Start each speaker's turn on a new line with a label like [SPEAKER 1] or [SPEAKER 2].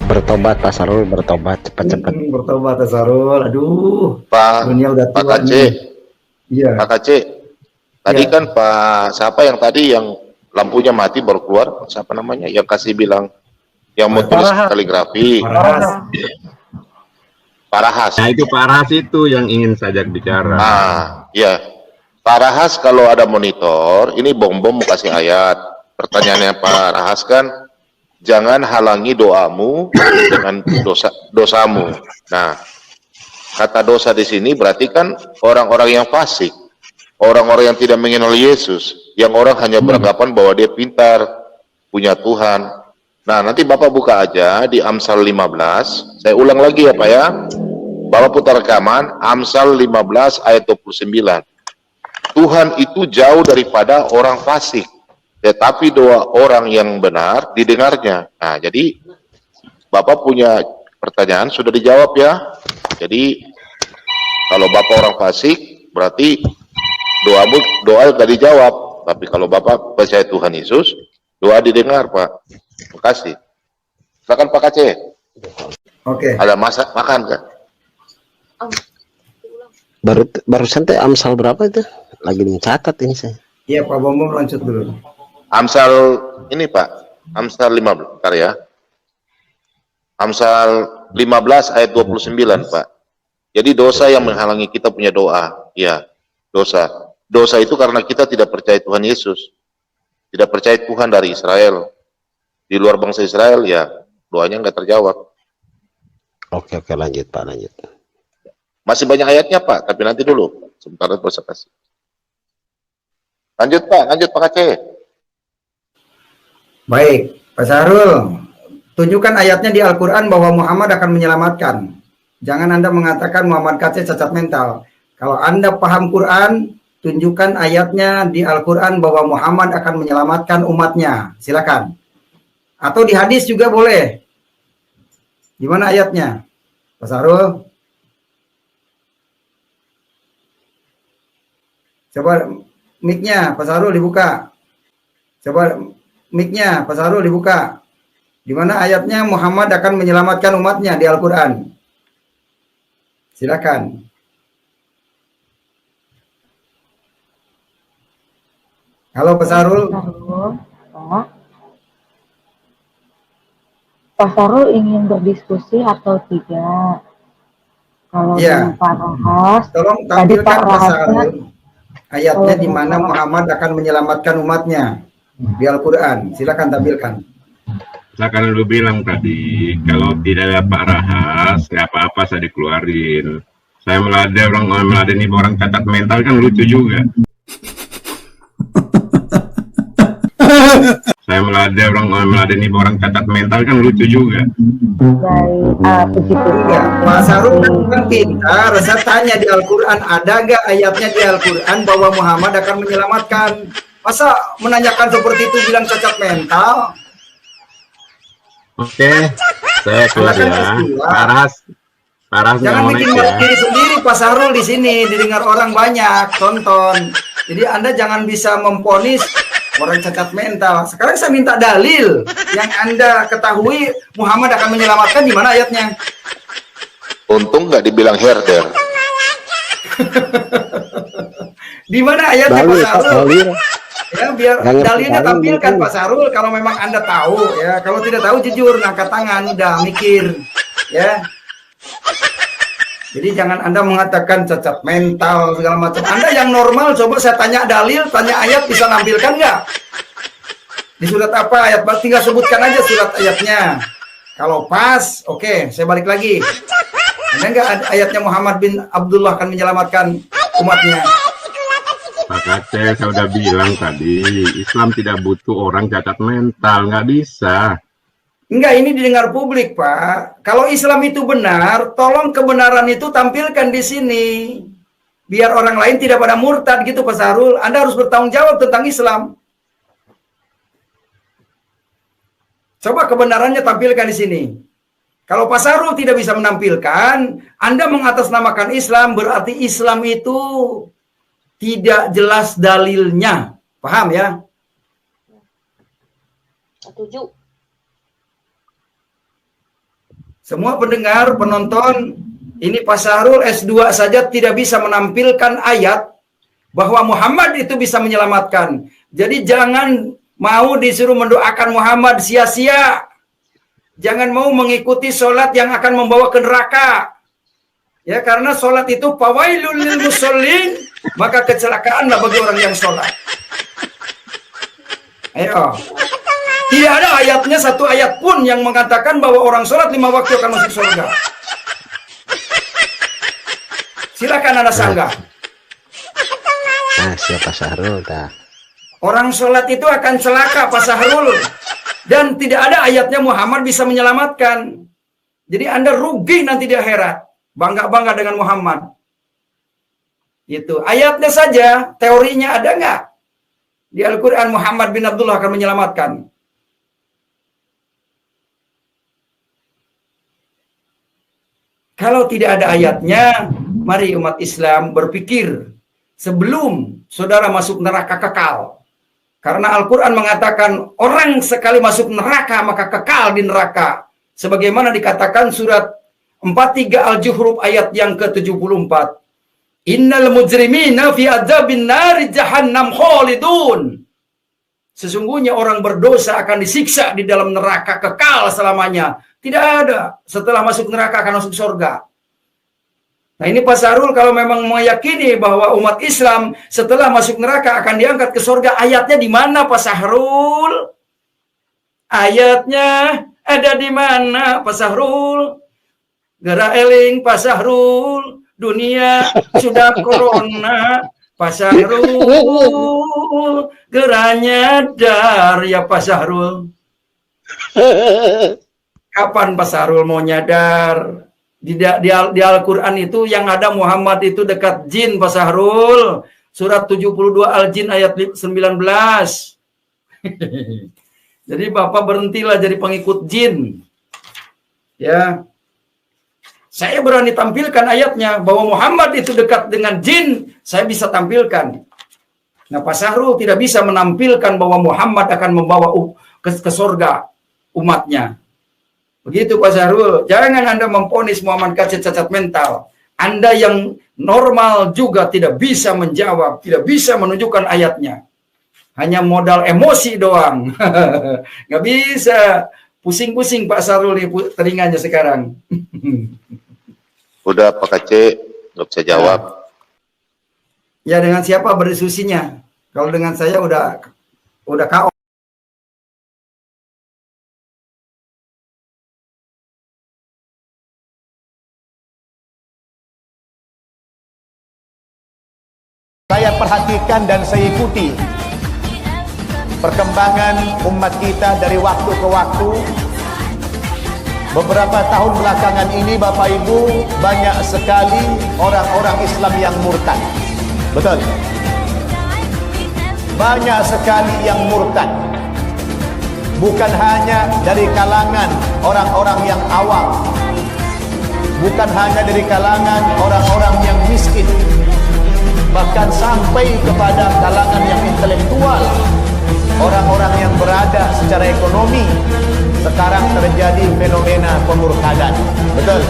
[SPEAKER 1] Bertobat Pak Sarul, bertobat cepat-cepat.
[SPEAKER 2] Bertobat Sarul. Aduh,
[SPEAKER 3] Pak
[SPEAKER 2] dunia udah tua
[SPEAKER 3] KC,
[SPEAKER 2] nih. Iya.
[SPEAKER 3] Pak KC, tadi
[SPEAKER 2] Ya.
[SPEAKER 3] kan Pak siapa yang tadi yang lampunya mati baru keluar, siapa namanya yang kasih bilang yang mau tulis kaligrafi? Pak Rahas.
[SPEAKER 4] Nah itu Pak Rahas itu yang ingin saya bicara.
[SPEAKER 3] Ya Pak Rahas, kalau ada monitor ini bom-bom mau kasih ayat. Pertanyaannya Pak Rahas kan, jangan halangi doamu dengan dosamu. Nah, kata dosa di sini berarti kan orang-orang yang fasik, orang-orang yang tidak mengenal Yesus, yang orang hanya beranggapan bahwa dia pintar, punya Tuhan. Nah, nanti Bapak buka aja di Amsal 15. Saya ulang lagi ya Pak ya. Bapak putar rekaman Amsal 15 ayat 29. Tuhan itu jauh daripada orang fasik, tetapi doa orang yang benar didengarnya. Nah, jadi Bapak punya pertanyaan sudah dijawab ya. Jadi kalau Bapak orang fasik berarti doa sudah dijawab. Tapi kalau Bapak percaya Tuhan Yesus, doa didengar Pak. Terima kasih. Silakan Pak Aceh.
[SPEAKER 2] Oke.
[SPEAKER 3] Ada makan kan?
[SPEAKER 1] Barusan teh Amsal berapa itu? Lagi mencatat ini saya.
[SPEAKER 2] Iya Pak Bom lanjut dulu.
[SPEAKER 3] Amsal ini Pak, Amsal 15, bentar ya. Amsal 15 ayat 29 Pak. Jadi dosa yang menghalangi kita punya doa. Ya, dosa. Dosa itu karena kita tidak percaya Tuhan Yesus. Tidak percaya Tuhan dari Israel. Di luar bangsa Israel ya doanya nggak terjawab.
[SPEAKER 1] Oke, lanjut Pak, lanjut.
[SPEAKER 3] Masih banyak ayatnya Pak, tapi nanti dulu. Sebentar saya kasih. Lanjut Pak Aceh.
[SPEAKER 2] Baik, Pak Sarul, tunjukkan ayatnya di Al-Quran bahwa Muhammad akan menyelamatkan. Jangan Anda mengatakan Muhammad KC cacat mental. Kalau Anda paham Quran, tunjukkan ayatnya di Al-Quran bahwa Muhammad akan menyelamatkan umatnya. Silakan. Atau di hadis juga boleh. Di mana ayatnya? Pak Sarul? Coba mic-nya Pak Sarul dibuka. Coba mic-nya Pak Sarul dibuka. Di mana ayatnya Muhammad akan menyelamatkan umatnya di Al-Quran? Silakan. Halo Pak Sarul.
[SPEAKER 5] Pak Sarul ingin berdiskusi atau tidak? Kalau
[SPEAKER 2] Ya.
[SPEAKER 5] Pak Rahas,
[SPEAKER 2] Tolong
[SPEAKER 5] tadi
[SPEAKER 2] tampilkan
[SPEAKER 5] Pak
[SPEAKER 2] Pak
[SPEAKER 5] Rahasnya
[SPEAKER 2] Sarul ayatnya di mana Muhammad akan menyelamatkan umatnya di Al-Quran. Silakan tampilkan.
[SPEAKER 4] Saya kan dulu bilang tadi, kalau tidak ada Pak Rahas, ya apa-apa saya dikeluarin. Saya meladeni orang cacat mental kan lucu juga. Saya meladeni orang cacat mental kan lucu juga.
[SPEAKER 5] baik, begitu
[SPEAKER 2] Ya, Pak Sarul kan pintar. Saya tanya di Al-Quran, ada gak ayatnya di Al-Quran bahwa Muhammad akan menyelamatkan? Masa menanyakan seperti itu bilang cacat mental?
[SPEAKER 4] Oke, saya keluar ya. Paras
[SPEAKER 2] Jangan bikin malu diri sendiri Pak Sarul di sini, didengar orang banyak, tonton. Jadi Anda jangan bisa memponis orang cacat mental. Sekarang saya minta dalil yang Anda ketahui Muhammad akan menyelamatkan, di mana ayatnya?
[SPEAKER 3] Untung nggak dibilang herder.
[SPEAKER 2] Di mana ayatnya Pak Sarul?
[SPEAKER 1] Dalil.
[SPEAKER 2] Ya, biar dalilnya tampilkan Pak Sarul kalau memang Anda tahu ya. Kalau tidak tahu jujur angkat tangan, udah mikir ya. Jadi jangan Anda mengatakan cacat mental segala macam. Anda yang normal coba saya tanya dalil, tanya ayat, bisa nampilkan nggak? Di surat apa ayat? Tinggal sebutkan aja surat ayatnya. Kalau pas, oke, saya balik lagi. Ada nggak ayatnya Muhammad bin Abdullah akan menyelamatkan umatnya?
[SPEAKER 4] Pak Aceh, saya udah bilang tadi, Islam tidak butuh orang cacat mental, nggak bisa.
[SPEAKER 2] Enggak, ini didengar publik, Pak. Kalau Islam itu benar, tolong kebenaran itu tampilkan di sini. Biar orang lain tidak pada murtad gitu, Pak Sarul. Anda harus bertanggung jawab tentang Islam. Coba kebenarannya tampilkan di sini. Kalau Pak Sarul tidak bisa menampilkan, Anda mengatasnamakan Islam, berarti Islam itu tidak jelas dalilnya. Paham ya?
[SPEAKER 6] Setuju.
[SPEAKER 2] Semua pendengar, penonton, ini Pak Syahrul S2 saja tidak bisa menampilkan ayat bahwa Muhammad itu bisa menyelamatkan. Jadi jangan mau disuruh mendoakan Muhammad sia-sia. Jangan mau mengikuti sholat yang akan membawa ke neraka. Ya, karena sholat itu fawailul lil musallin, maka kecelakaanlah bagi orang yang sholat. Ayo. Tidak ada ayatnya, satu ayat pun yang mengatakan bahwa orang sholat 5 waktu akan masuk surga. Silakan Anda sanggah.
[SPEAKER 1] Nah, siapa Syahrul dah.
[SPEAKER 2] Orang sholat itu akan celaka, Pak Syahrul. Dan tidak ada ayatnya Muhammad bisa menyelamatkan. Jadi Anda rugi nanti di akhirat. Bangga-bangga dengan Muhammad. Itu ayatnya saja, teorinya ada nggak? Di Al-Quran Muhammad bin Abdullah akan menyelamatkan. Kalau tidak ada ayatnya, mari umat Islam berpikir sebelum saudara masuk neraka kekal. Karena Al-Quran mengatakan orang sekali masuk neraka maka kekal di neraka. Sebagaimana dikatakan surat 43 Al-Zuhruf ayat yang ke-74. Innal mujrimina fi adzabin nari jahannam khalidun. Sesungguhnya orang berdosa akan disiksa di dalam neraka kekal selamanya. Tidak ada setelah masuk neraka akan masuk surga. Nah ini Pak Syahrul kalau memang meyakini bahwa umat Islam setelah masuk neraka akan diangkat ke surga, ayatnya di mana Pak Syahrul? Ayatnya ada di mana Pak Syahrul? Gara eling Pak Syahrul, dunia sudah corona. Pak Syahrul, gera nyadar ya Pak Syahrul. Kapan Pak Syahrul mau nyadar? Di Al-Quran itu yang ada Muhammad itu dekat jin Pak Syahrul. Surat 72 Al-Jin ayat 19. Jadi Bapak berhentilah jadi pengikut jin. Ya. Saya berani tampilkan ayatnya bahwa Muhammad itu dekat dengan jin, saya bisa tampilkan. Nah, Pak Syahrul tidak bisa menampilkan bahwa Muhammad akan membawa ke surga umatnya. Begitu Pak Syahrul, jangan Anda memponis Muhammad KC cacat mental. Anda yang normal juga tidak bisa menjawab, tidak bisa menunjukkan ayatnya. Hanya modal emosi doang. Nggak bisa. Pusing-pusing Pak Syahrul nih telinganya sekarang.
[SPEAKER 3] Udah Pak KC, nggak bisa jawab.
[SPEAKER 2] Ya dengan siapa berdiskusinya? Kalau dengan saya udah KO.
[SPEAKER 6] Saya perhatikan dan saya ikuti perkembangan umat kita dari waktu ke waktu. Beberapa tahun belakangan ini Bapak Ibu, banyak sekali orang-orang Islam yang murtad. Betul. Banyak sekali yang murtad. Bukan hanya dari kalangan orang-orang yang awam. Bukan hanya dari kalangan orang-orang yang miskin. Bahkan sampai kepada kalangan yang intelektual. Orang-orang yang berada secara ekonomi. Sekarang terjadi fenomena pemurtadan. Betul.